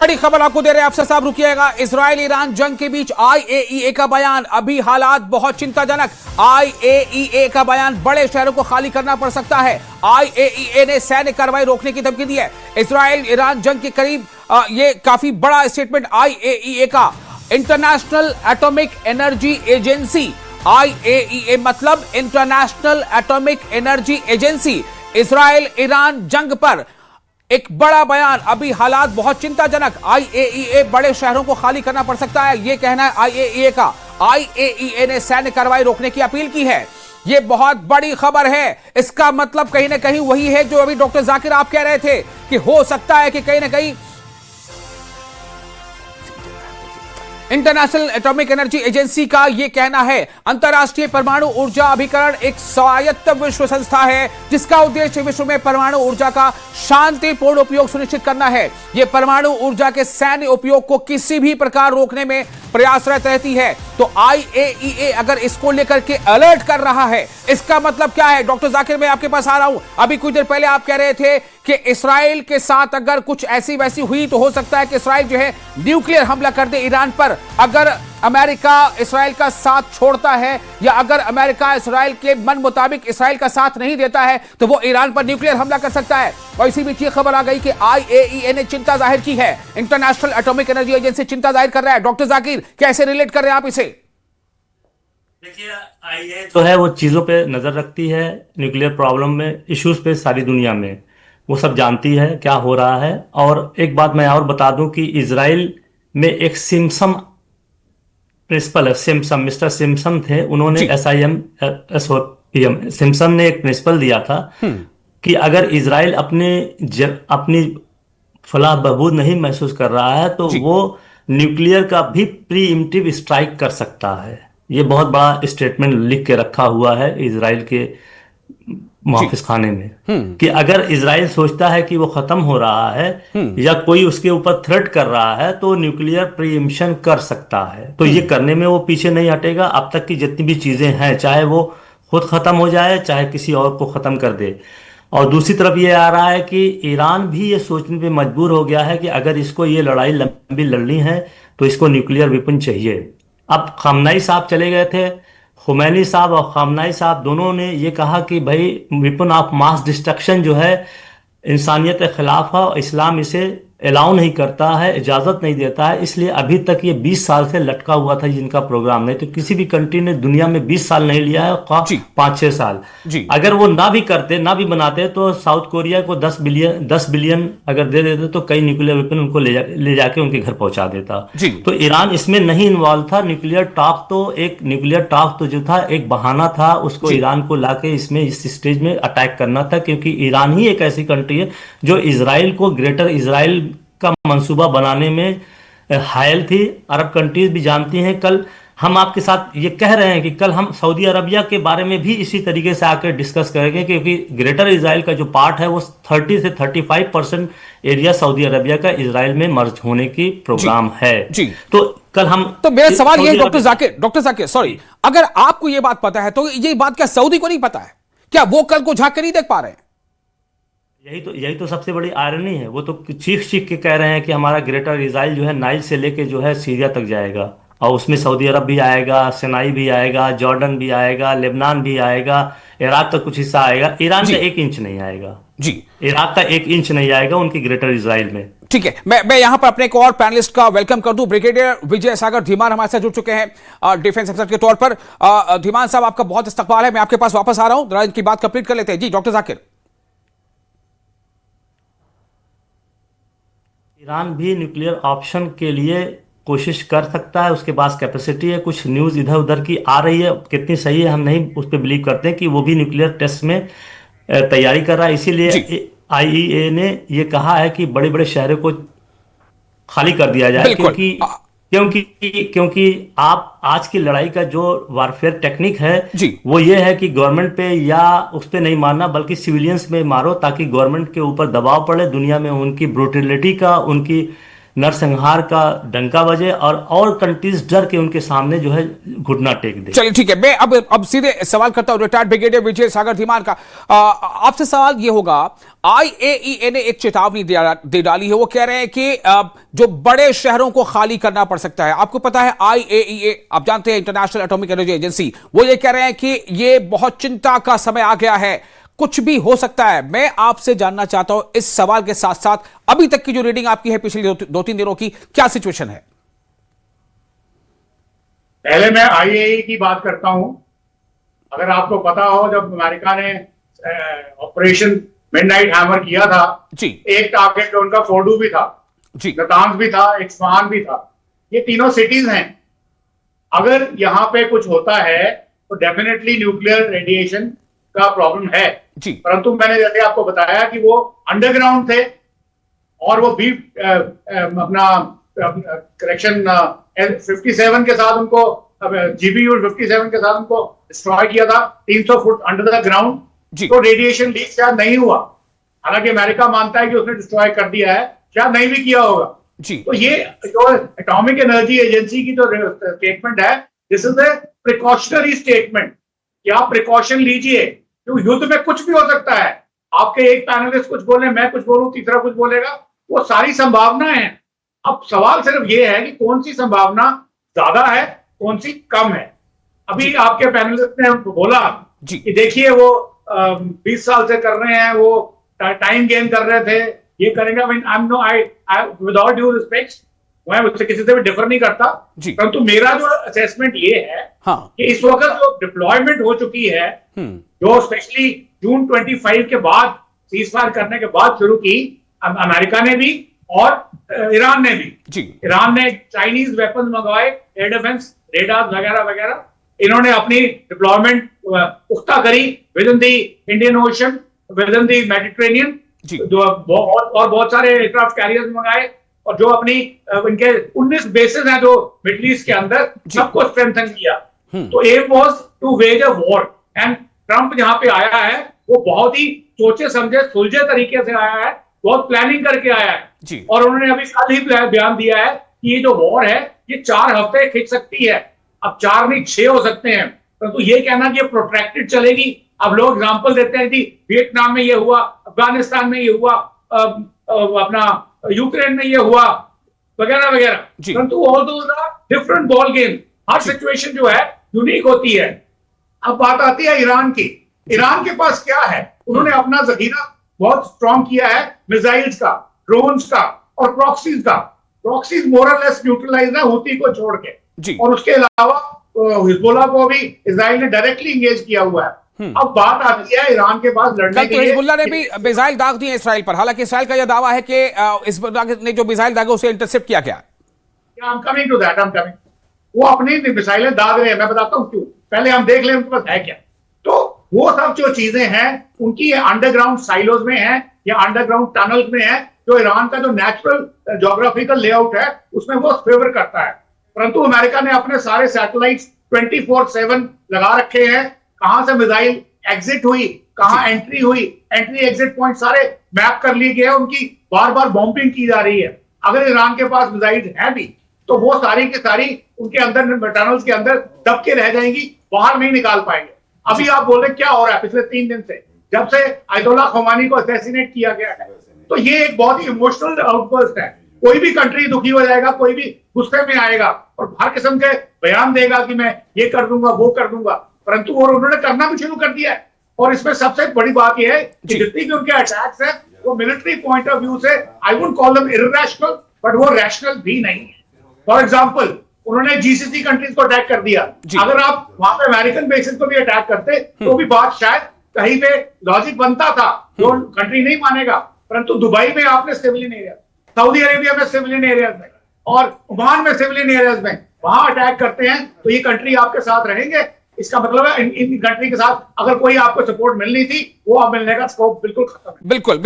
बड़ी खबर आपको दे रहे हैं, आपसे साहब रुकिएगा। इजराइल ईरान जंग के बीच आईएईए का बयान, अभी हालात बहुत चिंताजनक। आईएईए का बयान, बड़े शहरों को खाली करना पड़ सकता है। आईएईए ने सैन्य कार्रवाई रोकने की धमकी दी है। इजराइल ईरान जंग के करीब ये काफी बड़ा स्टेटमेंट आईएईए का। International Atomic Energy Agency, IAEA मतलब International Atomic Energy Agency, Israel Iran जंग पर एक बड़ा बयान, अभी हालात बहुत चिंताजनक। आईएईए बड़े शहरों को खाली करना पड़ सकता है, यह कहना है आईएईए का। आईएईए ने सैन्य कार्रवाई रोकने की अपील की है। यह बहुत बड़ी खबर है। इसका मतलब कहीं ना कहीं वही है जो अभी डॉक्टर जाकिर आप कह रहे थे कि हो सकता है कि कहीं ना कहीं इंटरनेशनल एटॉमिक एनर्जी एजेंसी का यह कहना है। अंतर्राष्ट्रीय परमाणु ऊर्जा अभिकरण एक स्वायत्त विश्व संस्था है जिसका उद्देश्य विश्व में परमाणु ऊर्जा का शांतिपूर्ण उपयोग सुनिश्चित करना है। यह परमाणु ऊर्जा के सैन्य उपयोग को किसी भी प्रकार रोकने में प्रयासरत रहती है। तो आईएईए अगर इसको लेकर के अलर्ट कर रहा है, इसका मतलब क्या है? डॉक्टर जाकिर, मैं आपके पास आ रहा हूं। अभी कुछ देर पहले आप कह रहे थे कि इसराइल के साथ अगर कुछ ऐसी वैसी हुई तो हो सकता है कि इसराइल जो है न्यूक्लियर हमला कर दे ईरान पर। अगर अमेरिका इसराइल का साथ छोड़ता है या अगर अमेरिका इसराइल के मन मुताबिक इसराइल का साथ नहीं देता है तो वो ईरान पर न्यूक्लियर हमला कर सकता है। और इसी बीच ये खबर आ गई कि आईएईए ने चिंता जाहिर की है। इंटरनेशनल एटॉमिक एनर्जी एजेंसी चिंता जाहिर कर रहा है। डॉक्टर जाकिर, कैसे रिलेट कर रहे हैं आप इसे? देखिए, आईएईए जो है वो चीज़ों पे नज़र रखती है, न्यूक्लियर प्रॉब्लम में, इश्यूज पे सारी दुनिया में वो सब जानती है क्या हो रहा है। और एक बात मैं और बता दूं कि इजराइल में एक सिम्पसन प्रिंसिपल है। सिम्पसन, मिस्टर सिम्पसन थे, उन्होंने SIM सिम्पसन ने एक प्रिंसिपल दिया था कि अगर इजराइल अपनी फलाह बहबूद नहीं महसूस कर रहा है तो वो न्यूक्लियर का भी प्रीएम्प्टिव स्ट्राइक कर सकता है। ये बहुत बड़ा स्टेटमेंट लिख के रखा हुआ है इजराइल के मुहाफिज खाने में कि अगर इजराइल सोचता है कि वो खत्म हो रहा है या कोई उसके ऊपर थ्रेट कर रहा है तो न्यूक्लियर प्रीएम्प्शन कर सकता है। तो ये करने में वो पीछे नहीं हटेगा। अब तक की जितनी भी चीजें हैं, चाहे वो खुद खत्म हो जाए चाहे किसी और को खत्म कर दे। और दूसरी तरफ ये आ रहा है कि ईरान भी ये सोचने पे मजबूर हो गया है कि अगर इसको ये लड़ाई लंबी लड़नी है तो इसको न्यूक्लियर वेपन चाहिए। अब खामनाई साहब चले गए थे, खुमैनी साहब और खामनाई साहब दोनों ने ये कहा कि भाई वेपन ऑफ मास डिस्ट्रक्शन जो है इंसानियत के खिलाफ है, इस्लाम इसे अलाउ नहीं करता है, इजाज़त नहीं देता है। इसलिए अभी तक ये 20 साल से लटका हुआ था जिनका प्रोग्राम। नहीं तो किसी भी कंट्री ने दुनिया में 20 साल नहीं लिया है, 5-6 साल। अगर वो ना भी करते, ना भी बनाते तो साउथ कोरिया को 10 बिलियन अगर दे देते तो कई न्यूक्लियर वेपन उनको ले जाके उनके घर पहुंचा देता। तो ईरान इसमें नहीं इन्वॉल्व था। न्यूक्लियर टॉक तो जो था एक बहाना था, उसको ईरान को लाके इसमें इस स्टेज में अटैक करना था, क्योंकि ईरान ही एक ऐसी कंट्री है जो इजराइल को ग्रेटर इजराइल का मंसूबा बनाने में हायल थी। अरब कंट्रीज भी जानती हैं। कल हम आपके साथ ये कह रहे हैं कि कल हम सऊदी अरबिया के बारे में भी इसी तरीके से आकर डिस्कस करेंगे, क्योंकि ग्रेटर इजराइल का जो पार्ट है वो 30 से 35% एरिया सऊदी अरबिया का इजराइल में मर्ज होने की प्रोग्राम है। तो कल हम, तो मेरा सवाल ये डॉक्टर जाकिर सॉरी, अगर आपको ये बात पता है तो ये बात क्या सऊदी को नहीं पता है? क्या वो कल को झांक कर नहीं देख पा रहे हैं? यही तो सबसे बड़ी आयरनी है। वो तो चीख के कह रहे हैं कि हमारा ग्रेटर इजराइल जो है नाइल से लेके जो है सीरिया तक जाएगा, और उसमें सऊदी अरब भी आएगा, सिनाई भी आएगा, जॉर्डन भी आएगा, लेबनान भी आएगा, इराक का कुछ हिस्सा आएगा। ईरान का 1 इंच नहीं आएगा। इराक का 1 इंच नहीं आएगा उनकी ग्रेटर इजराइल में। ठीक है, मैं यहां पर अपने एक और पैनलिस्ट का वेलकम कर दूं। ब्रिगेडियर विजय सागर धीमान हमारे साथ जुड़ चुके हैं डिफेंस एक्सपर्ट के तौर पर। धीमान साहब, आपका बहुत इस्तकबाल है। मैं आपके पास वापस आ रहा हूं, इनकी बात कंप्लीट कर लेते हैं। जी डॉक्टर जाकिर। ईरान भी न्यूक्लियर ऑप्शन के लिए कोशिश कर सकता है, उसके पास कैपेसिटी है। कुछ न्यूज़ इधर उधर की आ रही है, कितनी सही है हम नहीं उस पर बिलीव करते हैं कि वो भी न्यूक्लियर टेस्ट में तैयारी कर रहा है। इसीलिए आईईए ने ये कहा है कि बड़े बड़े शहरों को खाली कर दिया जाए, क्योंकि आप आज की लड़ाई का जो वारफेयर टेक्निक है वो ये है कि गवर्नमेंट पे या उस पे नहीं मारना बल्कि सिविलियंस में मारो, ताकि गवर्नमेंट के ऊपर दबाव पड़े, दुनिया में उनकी ब्रूटलिटी का, उनकी नरसंहार का डंका बजे और कंट्रीज डर के उनके सामने जो है घुटना टेक दे। चलिए ठीक है, मैं अब सीधे सवाल करता हूं रिटायर्ड ब्रिगेडियर विजय सागर धीमान का। आपसे सवाल ये होगा, IAEA ने एक चेतावनी दे डाली है। वो कह रहे हैं कि जो बड़े शहरों को खाली करना पड़ सकता है। आपको पता है IAEA, आप जानते हैं, इंटरनेशनल एटॉमिक एनर्जी एजेंसी, वो ये कह रहे हैं कि ये बहुत चिंता का समय आ गया है, कुछ भी हो सकता है। मैं आपसे जानना चाहता हूं इस सवाल के साथ साथ अभी तक की जो रीडिंग आपकी है पिछले 2-3 दिनों की, क्या सिचुएशन है? पहले मैं IAEA की बात करता हूं। अगर आपको पता हो, जब अमेरिका ने ऑपरेशन मिडनाइट हैमर किया था जी, एक टारगेट उनका फोर्डू भी था जी, नतांज भी था, इस्फहान भी था। ये तीनों सिटीज हैं। अगर यहाँ पे कुछ होता है तो डेफिनेटली न्यूक्लियर रेडिएशन का प्रॉब्लम है जी, परंतु मैंने जैसे आपको बताया कि वो अंडरग्राउंड थे और वो भी अपना करेक्शन 57 के साथ उनको GBU 57 के साथ उनको डिस्ट्रॉय किया था 300 फुट अंडर द ग्राउंड। तो रेडिएशन लीक शायद नहीं हुआ, हालांकि अमेरिका मानता है कि उसने डिस्ट्रॉय कर दिया है, शायद नहीं भी किया होगा जी। तो ये जो एटॉमिक एनर्जी एजेंसी की जो स्टेटमेंट है, this is a precautionary statement कि आप प्रिकॉशन लीजिए, क्योंकि युद्ध में कुछ भी हो सकता है। आपके एक पैनलिस्ट कुछ बोले, मैं कुछ बोलूं, तीसरा कुछ बोलेगा, वो सारी संभावनाएं हैं। अब सवाल सिर्फ ये है कि कौन सी संभावना ज्यादा है, कौन सी कम है। अभी आपके पैनलिस्ट ने बोला कि देखिए वो 20 साल से कर रहे हैं, वो टाइम गेन कर रहे थे, ये करेंगे। विद ऑल ड्यू रिस्पेक्ट, मैं उससे किसी से भी डिफर नहीं करता, परंतु मेरा जो असेसमेंट ये है कि इस वक्त जो डिप्लॉयमेंट हो चुकी है, जो स्पेशली जून 25 के बाद सीज फायर करने के बाद शुरू की, अमेरिका ने भी और ईरान ने भी। ईरान ने चाइनीज वेपन मंगवाए, एयर डिफेंस रेडार वगैरह वगैरह। इन्होंने अपनी डिप्लॉयमेंट पुख्ता करी with in the Indian ocean, with in the Mediterranean, और बहुत सारे एयरक्राफ्ट कैरियर्स मंगाए, और जो अपनी इनके 19 बेसेस हैं जो मिडिल ईस्ट के अंदर, सबको स्ट्रेंथन किया। तो aim was to wage a war. And Trump जहां पे आया है वो बहुत ही सोचे समझे सुलझे तरीके से आया है, बहुत प्लानिंग करके आया है। और उन्होंने अभी कल ही बयान दिया है कि ये जो वॉर है ये 4 हफ्ते खिंच सकती है। अब 4 नहीं 6 हो सकते हैं, परंतु ये कहना कि ये प्रोट्रैक्टेड चलेगी। अब लोग एग्जांपल देते हैं कि वियतनाम में ये हुआ, अफगानिस्तान में ये हुआ, अपना यूक्रेन में ये हुआ, वगैरह वगैरह, परंतु all those are different ball game. हर सिचुएशन जो है यूनिक होती है। अब बात आती है ईरान की। ईरान के पास क्या है? उन्होंने अपना जखीरा बहुत स्ट्रॉन्ग किया है, मिसाइल्स का, ड्रोन्स का और प्रॉक्सीज का। प्रॉक्सीज मोरलेस न्यूट्रलाइज है हूती को छोड़ के, और उसके अलावा हिजबुल्लाह को भी इजराइल ने डायरेक्टली इंगेज किया हुआ है। अब बात आती है ईरान के पास लड़ने के लिए। हिजबुल्लाह ने भी मिसाइल दाग दिए इसराइल पर, हालांकि इसराइल का यह दावा है कि हिजबुल्लाह ने जो मिसाइल दागे उसे इंटरसेप्ट किया गया। वो अपनी मिसाइलें दाग रहे हैं, मैं बताता हूँ क्यों। पहले हम देख लें उनके पास है क्या। तो वो सब जो चीजें हैं उनकी अंडरग्राउंड साइलोज में है या अंडरग्राउंड टनल में है, जो ईरान का जो नेचुरल ज्योग्राफिकल लेआउट है उसमें वो फेवर करता है। परंतु अमेरिका ने अपने सारे सैटेलाइट्स 24/7 लगा रखे हैं। कहां से मिसाइल एग्जिट हुई, कहां एंट्री हुई, एंट्री एग्जिट पॉइंट सारे मैप कर लिए गए। उनकी बार बार बॉम्बिंग की जा रही है। अगर ईरान के पास मिसाइल है भी तो वो सारी की सारी उनके अंदर टनल्स के अंदर दब के रह जाएंगी, बाहर नहीं निकाल पाएंगे। अभी आप बोल रहे क्या हो रहा है पिछले 3 दिन से, जब से अयतुल्लाह खमेनी को असैसिनेट किया गया है, तो ये एक बहुत ही इमोशनल आउटबर्स्ट है। कोई भी कंट्री दुखी हो जाएगा, कोई भी गुस्से में आएगा और हर किस्म के बयान देगा कि मैं ये कर दूंगा, वो कर दूंगा, परंतु वो उन्होंने करना भी शुरू कर दिया है। और इसमें सबसे बड़ी बात यह है कि जितनी भी उनके अटैक्स हैं वो मिलिट्री पॉइंट ऑफ व्यू से I would call them irrational, but वो रैशनल भी नहीं है। फॉर एग्जाम्पल, उन्होंने GCC कंट्रीज को अटैक कर दिया। अगर आप वहां पे अमेरिकन बेसिस को भी अटैक करते तो भी बात शायद कहीं पे लॉजिक बनता था, जो कंट्री नहीं मानेगा। परंतु दुबई में आपने सिविलियन एरिया, सऊदी अरेबिया में सिविलियन एरियाज में और ओमान में सिविलियन एरियाज में वहां अटैक करते हैं तो ये कंट्री आपके साथ रहेंगे। इसका मतलब है इन कंट्री के साथ अगर कोई आपको सपोर्ट मिलनी थी वो अब मिलने का स्कोप बिल्कुल खत्म है। बिल्कुल।